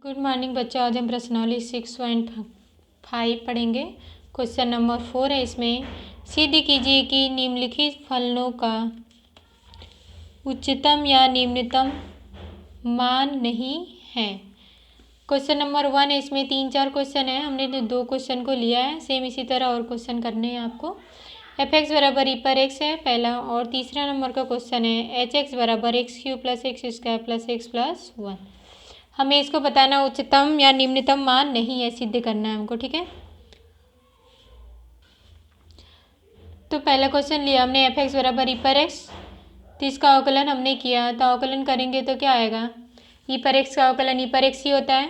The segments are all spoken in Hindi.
गुड मॉर्निंग बच्चों। आज हम प्रश्नावली 6.5 पढ़ेंगे। क्वेश्चन नंबर 4 है। इसमें सिद्ध कीजिए कि निम्नलिखित फलनों का उच्चतम या निम्नतम मान नहीं है। क्वेश्चन नंबर 1 है। इसमें 3-4 क्वेश्चन है। हमने 2 क्वेश्चन को लिया है। सेम इसी तरह और क्वेश्चन करने हैं आपको। एफ एक्स बराबर ई पर एक्स है पहला, और तीसरा नंबर का क्वेश्चन है एच एक्स बराबर X Q plus x square plus x plus 1। हमें इसको बताना उच्चतम या निम्नतम मान नहीं है, सिद्ध करना है हमको। ठीक है, तो पहला क्वेश्चन लिया हमने एफ एक्स बराबर ई पर एक्स, तो इसका अवकलन हमने किया, तो अवकलन करेंगे तो क्या आएगा, ई पर एक्स का अवकलन ई पर एक्स ही होता है।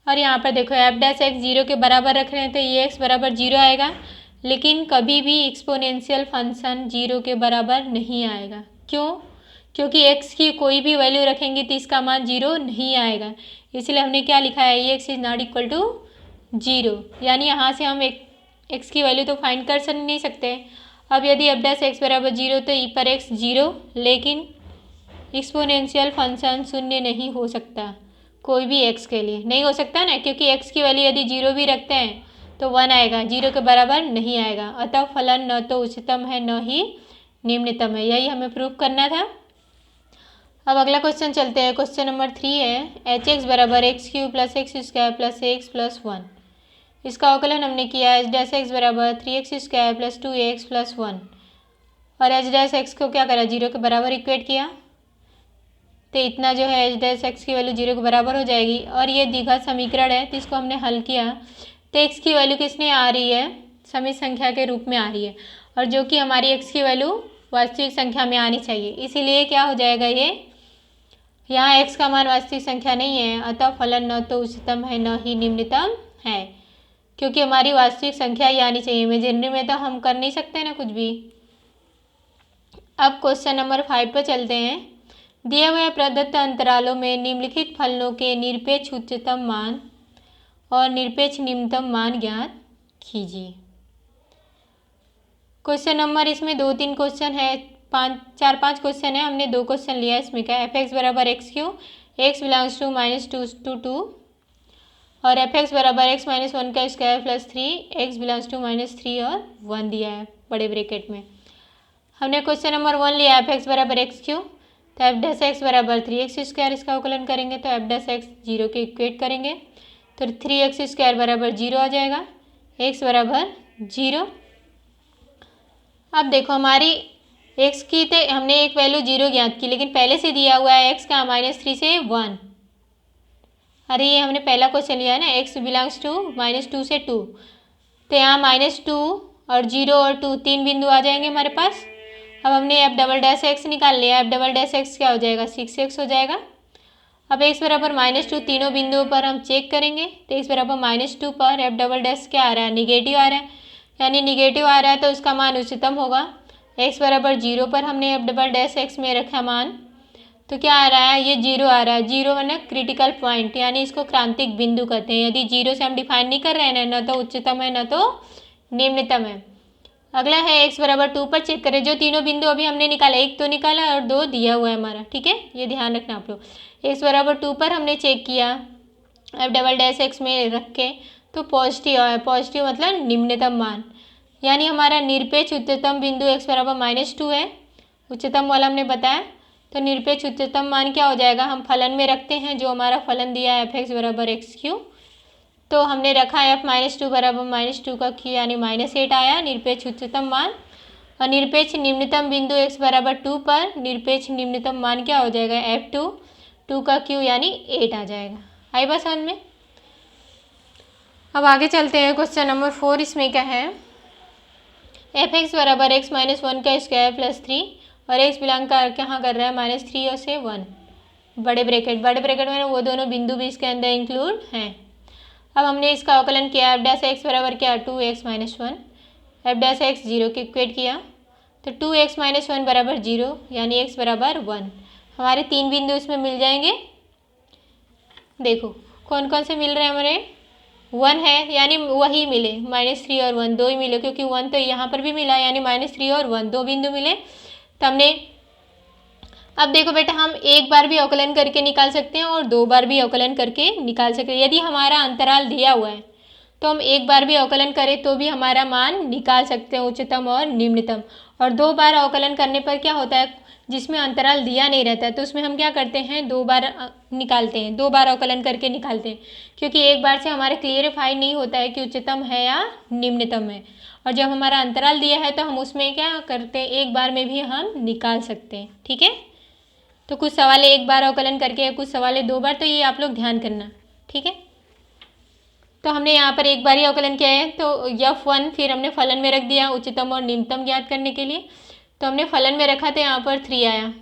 और यहाँ पर देखो एफ डैश एक्स 0 के बराबर रख रहे हैं तो ये एक्स बराबर 0 आएगा, लेकिन कभी भी एक्सपोनेंशियल फंक्शन 0 के बराबर नहीं आएगा। क्यों? क्योंकि x की कोई भी वैल्यू रखेंगे तो इसका मान 0 नहीं आएगा। इसलिए हमने क्या लिखा है, ये x is not equal to 0, यानी यहाँ से हम x की वैल्यू तो फाइंड कर नहीं सकते। अब यदि एफ डैश एक्स बराबर 0 तो ई पर एक्स 0, लेकिन एक्सपोनेंशियल फंक्शन शून्य नहीं हो सकता, कोई भी x के लिए नहीं हो सकता ना, क्योंकि x की वैल्यू यदि 0 भी रखते हैं तो 1 आएगा, 0 के बराबर नहीं आएगा। अतः फलन न तो उच्चतम है न ही निम्नतम है, यही हमें प्रूव करना था। अब अगला क्वेश्चन चलते हैं। क्वेश्चन नंबर 3 है एच एक्स बराबर X Q plus x square plus x plus 1। इसका अवकलन हमने किया एच डैश एक्स बराबर 3x square plus 2x plus 1, और एच डैश एक्स को क्या करा, 0 के बराबर इक्वेट किया, तो इतना जो है एच डैश एक्स की वैल्यू 0 के बराबर हो जाएगी। और ये द्विघात समीकरण है तो इसको हमने हल किया, तो एक्स की वैल्यू किसने आ रही है, समित संख्या के रूप में आ रही है, और जो कि हमारी एक्स की वैल्यू वास्तविक संख्या में आनी चाहिए। इसीलिए क्या हो जाएगा, ये यहाँ x का मान वास्तविक संख्या नहीं है, अतः फलन न तो उच्चतम है न ही निम्नतम है, क्योंकि हमारी वास्तविक संख्या ही आनी चाहिए। इमेजिनरी में तो हम कर नहीं सकते ना कुछ भी। अब क्वेश्चन नंबर 5 पर चलते हैं। दिए हुए प्रदत्त अंतरालों में निम्नलिखित फलनों के निरपेक्ष उच्चतम मान और निरपेक्ष निम्नतम मान ज्ञात कीजिए। क्वेश्चन नंबर इसमें 2-3 क्वेश्चन है, 4-5 क्वेश्चन है। हमने 2 क्वेश्चन लिया है। इसमें क्या, एफ एक्स बराबर X cube, X belongs to -2 to 2, और एफ एक्स बराबर एक्स माइनस 1 का square plus 3, X belongs to -3 और 1 दिया है बड़े ब्रैकेट में। हमने क्वेश्चन नंबर 1 लिया एफ एक्स बराबर एक्स क्यू, तो एफ डैश एक्स बराबर 3x स्क्वायर, इसका अवकलन करेंगे तो एफ डैश एक्स 0 के इक्वेट करेंगे तो 3x स्क्वायर बराबर 0 आ जाएगा, x बराबर 0। अब देखो हमारी x की तो हमने एक वैल्यू 0 ज्ञात की, लेकिन पहले से दिया हुआ है x का -3 से 1। अरे ये हमने पहला क्वेश्चन लिया है ना, x बिलोंग्स टू -2 से 2, तो यहाँ -2 और 0 और 2 3 बिंदु आ जाएंगे हमारे पास। अब हमने एफ डबल डैश एक्स निकाल लिया, एफ डबल डैश एक्स क्या हो जाएगा, 6x हो जाएगा। अब x बराबर -2 तीनों बिंदुओं पर हम चेक करेंगे, तो x बराबर -2 पर एफ डबल डैश क्या आ रहा है, निगेटिव आ रहा है, यानी निगेटिव आ रहा है तो उसका मान उच्चतम होगा। x बराबर 0 पर हमने एफ डबल डैश एक्स में रखा मान, तो क्या आ रहा है, ये 0 आ रहा है। 0 मतलब क्रिटिकल पॉइंट, यानी इसको क्रांतिक बिंदु कहते हैं। यदि 0 से हम डिफाइन नहीं कर रहे हैं ना, तो उच्चतम है न तो निम्नतम है। अगला है x बराबर 2 पर चेक करें। जो तीनों बिंदु अभी हमने निकाला, एक तो निकाला और 2 दिया हुआ है हमारा, ठीक है, ये ध्यान रखना आप लोग। x बराबर 2 पर हमने चेक किया एफ डबल डैश एक्स में रख के, तो पॉजिटिव है, पॉजिटिव मतलब निम्नतम मान, यानी हमारा निरपेक्ष उच्चतम बिंदु x बराबर -2 है, उच्चतम वाला हमने बताया। तो निरपेक्ष उच्चतम मान क्या हो जाएगा, हम फलन में रखते हैं, जो हमारा फलन दिया है एफ एक्स बराबर एक्स क्यू, तो हमने रखा है f-2 बराबर -2 का क्यू, यानी -8 आया निरपेक्ष उच्चतम मान। और निरपेक्ष निम्नतम बिंदु x बराबर 2 पर निरपेक्ष निम्नतम मान क्या हो जाएगा, f2 2 का क्यू यानी 8 आ जाएगा। आई बात समझ में। अब आगे चलते हैं। क्वेश्चन नंबर 4 इसमें क्या है, एफ एक्स बराबर एक्स माइनस 1 का स्क्वायर प्लस 3, और एक्स बिलोंग का कहाँ कर रहा है, -3 और से 1, बड़े ब्रैकेट में वो दोनों बिंदु भी इसके अंदर इंक्लूड हैं। अब हमने इसका अवकलन किया, एफ डैश एक्स बराबर क्या, 2x - 1, एफ डैश एक्स 0 के इक्वेट किया, तो 2x - 1 बराबर 0, यानी x बराबर 1। हमारे 3 बिंदु इसमें मिल जाएंगे। देखो कौन कौन से मिल रहे हैं, हमारे 1 है, यानी वही मिले, -3 और 1 दो ही मिले, क्योंकि 1 तो यहाँ पर भी मिला, यानी -3 और 1 दो बिंदु मिले। तो हमने अब देखो बेटा, हम एक बार भी अवकलन करके निकाल सकते हैं और दो बार भी अवकलन करके निकाल सकते हैं। यदि हमारा अंतराल दिया हुआ है तो हम एक बार भी अवकलन करें तो भी हमारा मान निकाल सकते हैं, उच्चतम और निम्नतम। और दो बार अवकलन करने पर क्या होता है, जिसमें अंतराल दिया नहीं रहता है तो उसमें हम क्या करते हैं, दो बार निकालते हैं, दो बार अवकलन करके निकालते हैं, क्योंकि एक बार से हमारे क्लियरिफाई नहीं होता है कि उच्चतम है या निम्नतम है। और जब हमारा अंतराल दिया है तो हम उसमें क्या करते हैं, एक बार में भी हम निकाल सकते हैं। ठीक है, तो कुछ सवाल एक बार अवकलन करके, कुछ सवाल दो बार, तो ये आप लोग ध्यान करना। ठीक है, तो हमने यहाँ पर एक बार ही अवकलन किया है, तो F1 फिर हमने फलन में रख दिया उच्चतम और निम्नतम ज्ञात करने के लिए। तो हमने फलन में रखा तो यहाँ पर 3 आया,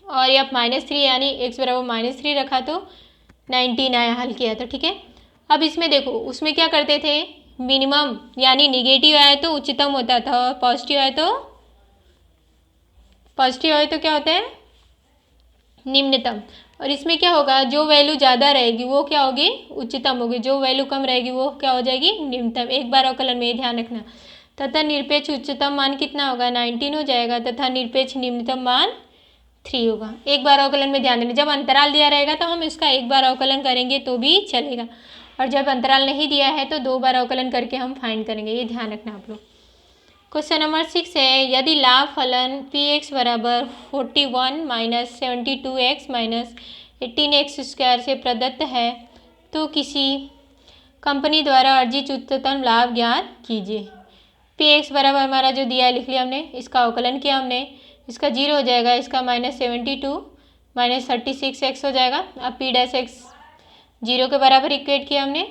और F -3 यानी x बराबर -3 रखा तो 19 आया, हल किया तो। ठीक है, अब इसमें देखो, उसमें क्या करते थे, मिनिमम यानी निगेटिव आए तो उच्चतम होता था, और पॉजिटिव आए तो क्या होता है, निम्नतम। और इसमें क्या होगा, जो वैल्यू ज़्यादा रहेगी वो क्या होगी, उच्चतम होगी, जो वैल्यू कम रहेगी वो क्या हो जाएगी, निम्नतम। एक बार अवकलन में ध्यान रखना। तथा निरपेक्ष उच्चतम मान कितना होगा, 19 हो जाएगा, तथा निरपेक्ष निम्नतम मान 3 होगा। एक बार अवकलन में ध्यान देना, जब अंतराल दिया रहेगा तो हम इसका एक बार अवकलन करेंगे तो भी चलेगा, और जब अंतराल नहीं दिया है तो दो बार अवकलन करके हम फाइंड करेंगे, ये ध्यान रखना आप लोग। क्वेश्चन नंबर 6 है, यदि लाभ फलन Px बराबर 41 - 72x - 18x² से प्रदत्त है तो किसी कंपनी द्वारा अर्जित उच्चतम लाभ ज्ञात कीजिए। Px बराबर हमारा जो दिया है लिख लिया हमने, इसका अवकलन किया हमने, इसका 0 हो जाएगा, इसका -72 - 36x हो जाएगा। अब P' 0 के बराबर इक्वेट किया हमने,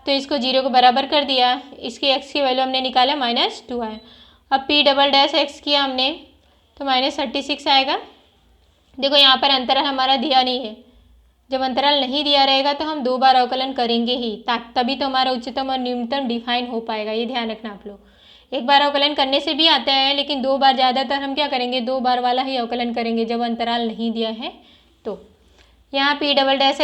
तो इसको 0 के बराबर कर दिया, इसकी x की वैल्यू हमने निकाला -2 आया। अब P" किया हमने तो -36 आएगा। देखो यहाँ पर अंतराल हमारा दिया नहीं है, जब अंतराल नहीं दिया रहेगा तो हम दो बार अवकलन करेंगे ही, तभी तो हमारा उच्चतम और न्यूनतम डिफाइन हो पाएगा, ये ध्यान रखना आप लोग। एक बार अवकलन करने से भी आता है, लेकिन दो बार ज़्यादातर हम क्या करेंगे, दो बार वाला ही अवकलन करेंगे जब अंतराल नहीं दिया है तो। यहाँ P"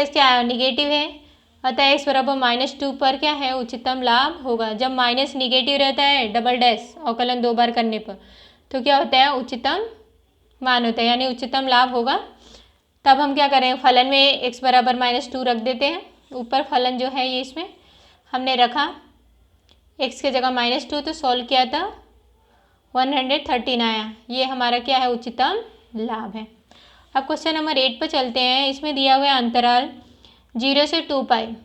क्या है, निगेटिव है, अतः x बराबर -2 पर क्या है, उच्चतम लाभ होगा। जब माइनस निगेटिव रहता है डबल डैश अवकलन दो बार करने पर तो क्या होता है, उच्चतम मान होता है, यानी उच्चतम लाभ होगा। तब हम क्या करें, फलन में x बराबर -2 रख देते हैं, ऊपर फलन जो है ये इसमें हमने रखा, x के जगह -2, तो सॉल्व किया था 113 आया, ये हमारा क्या है, उच्चतम लाभ है। अब क्वेश्चन नंबर 8 पर चलते हैं। इसमें दिया हुआ है अंतराल 0 से 2π,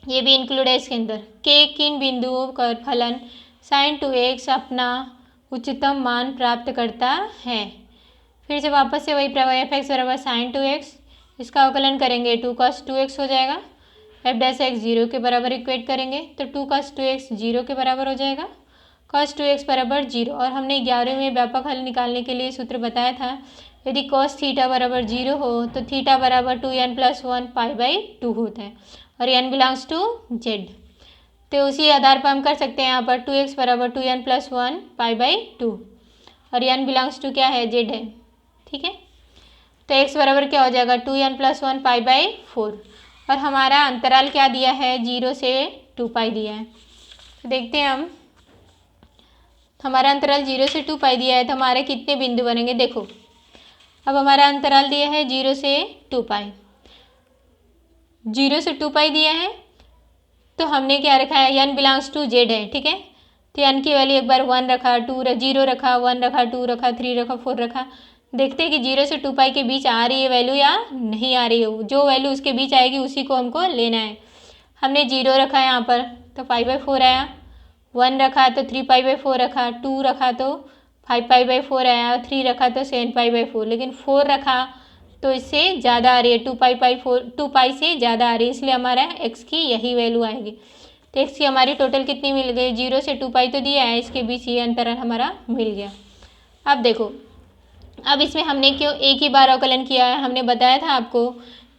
ये भी इंक्लूड है इसके अंदर। के किन बिंदुओं पर फलन sin 2x अपना उच्चतम मान प्राप्त करता है। फिर से वापस से वही प्रवाह, f(x) बराबर sin 2x, इसका अवकलन करेंगे 2 cos 2x हो जाएगा, f' 0 के बराबर इक्वेट करेंगे तो 2 cos 2x 0 के बराबर हो जाएगा, cos 2x बराबर 0। और हमने 11वीं में व्यापक हल निकालने के लिए सूत्र बताया था, यदि cos थीटा बराबर 0 हो तो थीटा बराबर 2n+1 π/2 होता है, और n बिलोंग्स टू z। तो उसी आधार पर हम कर सकते हैं यहाँ पर 2x बराबर 2n+1 π/2, और n बिलोंग्स टू क्या है, z है। ठीक है, तो x बराबर क्या हो जाएगा, 2n+1 π/4, और हमारा अंतराल क्या दिया है, 0 से 2π दिया है। तो देखते हैं हम, हमारा अंतराल 0 से 2π दिया है, तो हमारे कितने बिंदु बनेंगे। देखो अब हमारा अंतराल दिया है 0 से 2π, 0 से 2π दिया है, तो हमने क्या रखा है, n बिलोंग्स टू z है। ठीक है, तो n की वैल्यू एक बार 1 रखा, 0 रखा, 1 रखा, 2 रखा, 3 रखा, 4 रखा। देखते हैं कि 0 से 2π के बीच आ रही है वैल्यू या नहीं आ रही है, जो वैल्यू उसके बीच आएगी उसी को हमको लेना है। हमने 0 रखा यहाँ पर तो 5/4 आया, 1 रखा तो 3π/4 रखा, 2 रखा तो 5π/4 आया, 3 रखा तो 7π/4, लेकिन 4 रखा तो इससे ज़्यादा आ रही है, 2π से ज़्यादा आ रही है, इसलिए हमारा x की यही वैल्यू आएगी। तो x की हमारी टोटल कितनी मिल गई, 0 से 2π तो दिया है, इसके बीच ये अंतराल हमारा मिल गया। अब देखो, अब इसमें हमने क्यों एक ही बार अवकलन किया है, हमने बताया था आपको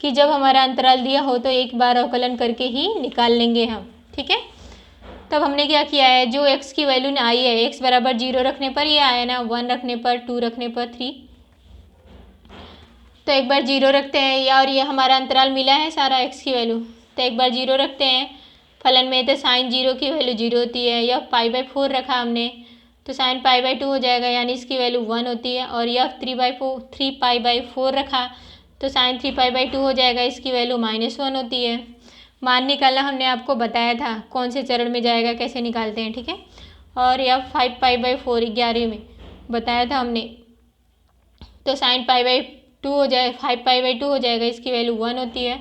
कि जब हमारा अंतराल दिया हो तो एक बार अवकलन करके ही निकाल लेंगे हम। ठीक है, तब हमने क्या किया है, जो x की वैल्यू आई है, x बराबर 0 रखने पर ये आया ना, 1 रखने पर, 2 रखने पर, 3, तो एक बार 0 रखते हैं, या और ये हमारा अंतराल मिला है सारा x की वैल्यू, तो एक बार 0 रखते हैं। फलन में तो sin 0 की वैल्यू 0 होती है, या π/4 रखा हमने, तो साइन पाई बाई 2 हो जाएगा, यानी इसकी वैल्यू 1 होती है। और यह 3 पाई बाई 4 रखा तो साइन 3 पाई बाई 2 हो जाएगा, इसकी वैल्यू -1 होती है। मान निकालना हमने आपको बताया था कौन से चरण में जाएगा, कैसे निकालते हैं, ठीक है। और यह 5 पाई बाई 4 11 में बताया था हमने, तो साइन पाई बाई 2 हो जाए 5 पाई बाई 2 हो जाएगा, इसकी वैल्यू 1 होती है।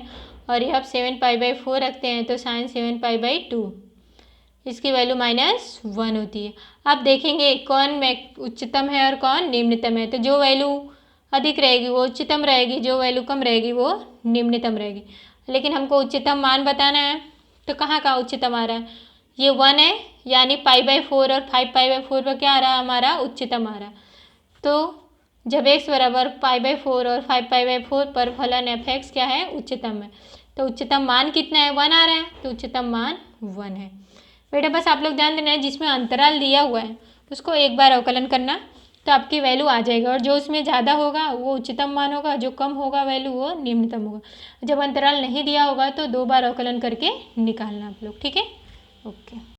और यह 7 पाई बाई 4 रखते हैं तो साइन 7 पाई बाई 2, इसकी वैल्यू -1 होती है। अब देखेंगे कौन उच्चतम है और कौन निम्नतम है। तो जो वैल्यू अधिक रहेगी वो उच्चतम रहेगी, जो वैल्यू कम रहेगी वो निम्नतम रहेगी। लेकिन हमको उच्चतम मान बताना है, तो कहाँ का उच्चतम आ रहा है, ये 1 है, यानी पाई बाई 4 और 5 पाई बाई 4 पर क्या आ रहा है, हमारा उच्चतम आ रहा है। तो जब x बराबर पाई बाई 4 और 5 पाई बाई 4 पर फलन f(x) क्या है, उच्चतम है। तो उच्चतम मान कितना है, 1 आ रहा है, तो उच्चतम मान 1 है। बेटा बस आप लोग ध्यान देना है, जिसमें अंतराल दिया हुआ है उसको एक बार अवकलन करना तो आपकी वैल्यू आ जाएगी। और जो उसमें ज़्यादा होगा वो उच्चतम मान होगा, जो कम होगा वैल्यू वो निम्नतम होगा। जब अंतराल नहीं दिया होगा तो 2 बार अवकलन करके निकालना आप लोग, ठीक है। ओके।